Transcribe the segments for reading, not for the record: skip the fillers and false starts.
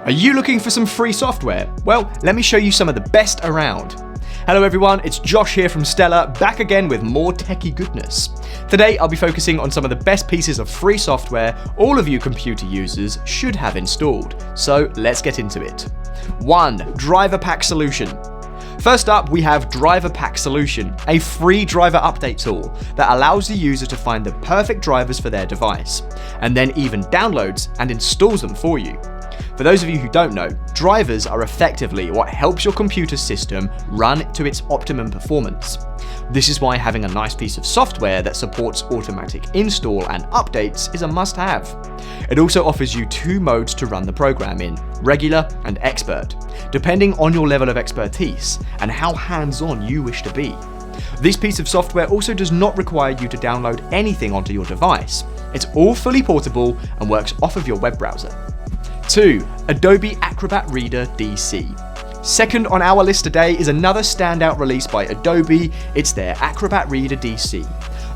Are you looking for some free software? Well, let me show you some of the best around. Hello everyone, it's Josh here from Stellar, back again with more techie goodness. Today I'll be focusing on some of the best pieces of free software all of you computer users should have installed. So let's get into it. 1. Driverpack Solution. First up, we have Driverpack Solution, a free driver update tool that allows the user to find the perfect drivers for their device, and then even downloads and installs them for you. For those of you who don't know, drivers are effectively what helps your computer system run to its optimum performance. This is why having a nice piece of software that supports automatic install and updates is a must-have. It also offers you 2 modes to run the program in, regular and expert, depending on your level of expertise and how hands-on you wish to be. This piece of software also does not require you to download anything onto your device. It's all fully portable and works off of your web browser. 2. Adobe Acrobat Reader DC. Second on our list today is another standout release by Adobe. It's their Acrobat Reader DC.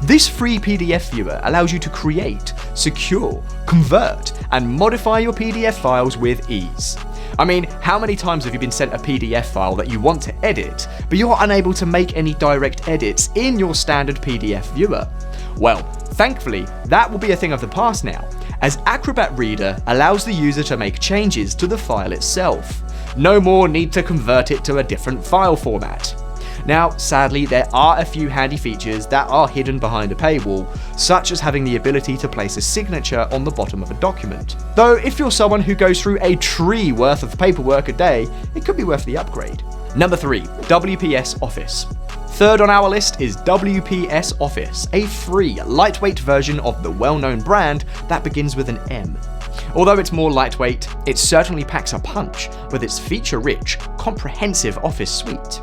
This free PDF viewer allows you to create, secure, convert, and modify your PDF files with ease. I mean, how many times have you been sent a PDF file that you want to edit, but you're unable to make any direct edits in your standard PDF viewer? Well, thankfully, that will be a thing of the past now, as Acrobat Reader allows the user to make changes to the file itself. No more need to convert it to a different file format. Now, sadly, there are a few handy features that are hidden behind a paywall, such as having the ability to place a signature on the bottom of a document. Though, if you're someone who goes through a tree worth of paperwork a day, it could be worth the upgrade. Number 3. WPS Office. Third on our list is WPS Office, a free, lightweight version of the well-known brand that begins with an M. Although it's more lightweight, it certainly packs a punch with its feature-rich, comprehensive Office suite.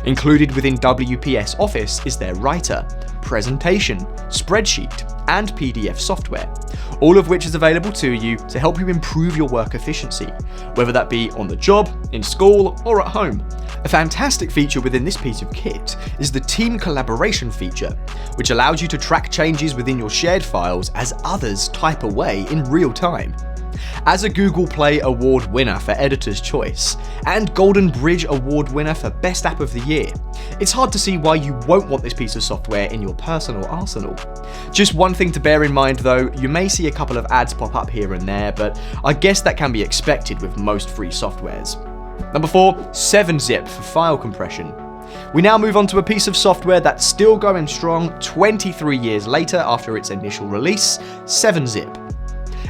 Included within WPS Office is their writer, presentation, spreadsheet, and PDF software, all of which is available to you to help you improve your work efficiency, whether that be on the job, in school, or at home. A fantastic feature within this piece of kit is the team collaboration feature, which allows you to track changes within your shared files as others type away in real time. As a Google Play Award winner for Editor's Choice, and Golden Bridge Award winner for Best App of the Year, it's hard to see why you won't want this piece of software in your personal arsenal. Just one thing to bear in mind though, you may see a couple of ads pop up here and there, but I guess that can be expected with most free softwares. Number 4, 7-Zip for file compression. We now move on to a piece of software that's still going strong 23 years later after its initial release, 7-Zip.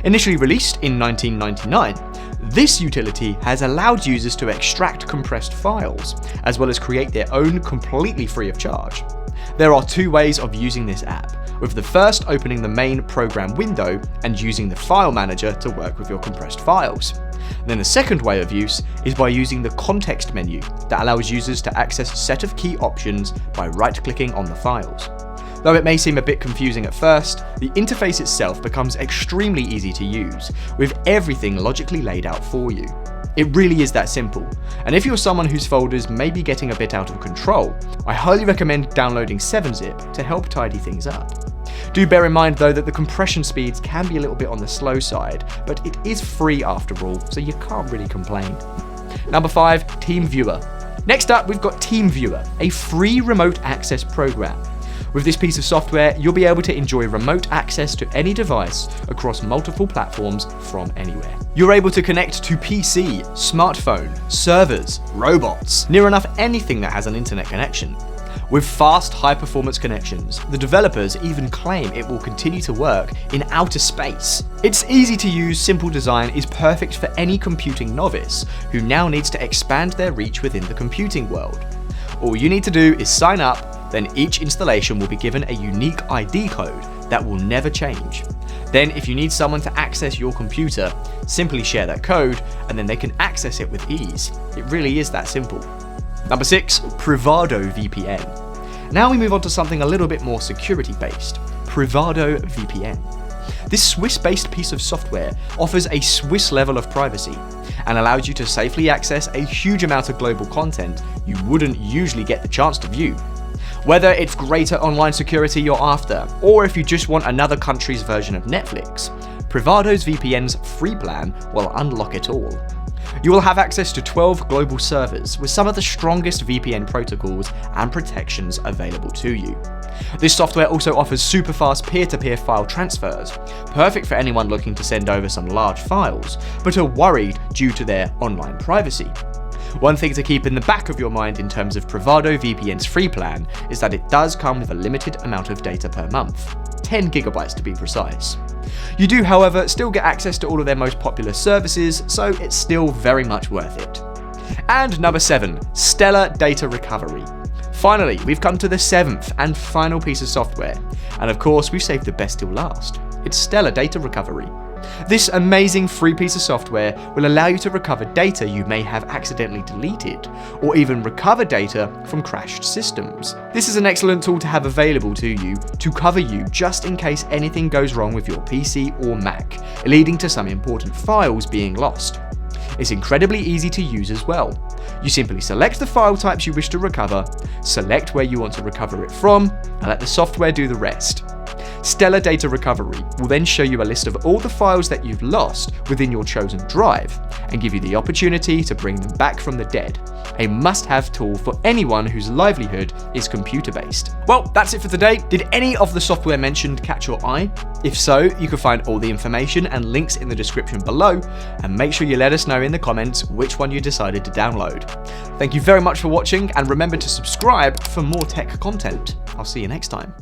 Initially released in 1999, this utility has allowed users to extract compressed files, as well as create their own completely free of charge. There are 2 ways of using this app, with the first opening the main program window and using the file manager to work with your compressed files. Then the second way of use is by using the context menu that allows users to access a set of key options by right-clicking on the files. Though it may seem a bit confusing at first, the interface itself becomes extremely easy to use, with everything logically laid out for you. It really is that simple, and if you're someone whose folders may be getting a bit out of control, I highly recommend downloading 7-Zip to help tidy things up. Do bear in mind though that the compression speeds can be a little bit on the slow side, but it is free after all, so you can't really complain. Number 5, Teamviewer. Next up, we've got Teamviewer, a free remote access program. With this piece of software, you'll be able to enjoy remote access to any device across multiple platforms from anywhere. You're able to connect to PC, smartphone, servers, robots, near enough anything that has an internet connection. With fast, high-performance connections, the developers even claim it will continue to work in outer space. Its easy-to-use, simple design is perfect for any computing novice who now needs to expand their reach within the computing world. All you need to do is sign up, then each installation will be given a unique ID code that will never change. Then if you need someone to access your computer, simply share that code and then they can access it with ease. It really is that simple. Number 6, PrivadoVPN. Now we move on to something a little bit more security-based, PrivadoVPN. This Swiss-based piece of software offers a Swiss level of privacy and allows you to safely access a huge amount of global content you wouldn't usually get the chance to view. Whether it's greater online security you're after, or if you just want another country's version of Netflix, Privado's VPN's free plan will unlock it all. You will have access to 12 global servers with some of the strongest VPN protocols and protections available to you. This software also offers super fast peer-to-peer file transfers, perfect for anyone looking to send over some large files, but are worried due to their online privacy. One thing to keep in the back of your mind in terms of PrivadoVPN's free plan is that it does come with a limited amount of data per month, 10 gigabytes to be precise. You do, however, still get access to all of their most popular services, so it's still very much worth it. And number 7, Stellar Data Recovery. Finally, we've come to the 7th and final piece of software, and of course we've saved the best till last. It's Stellar Data Recovery. This amazing free piece of software will allow you to recover data you may have accidentally deleted, or even recover data from crashed systems. This is an excellent tool to have available to you to cover you just in case anything goes wrong with your PC or Mac, leading to some important files being lost. It's incredibly easy to use as well. You simply select the file types you wish to recover, select where you want to recover it from, and let the software do the rest. Stellar Data Recovery will then show you a list of all the files that you've lost within your chosen drive, and give you the opportunity to bring them back from the dead. A must-have tool for anyone whose livelihood is computer-based. Well, that's it for today. Did any of the software mentioned catch your eye? If so, you can find all the information and links in the description below, and make sure you let us know in the comments which one you decided to download. Thank you very much for watching, and remember to subscribe for more tech content. I'll see you next time.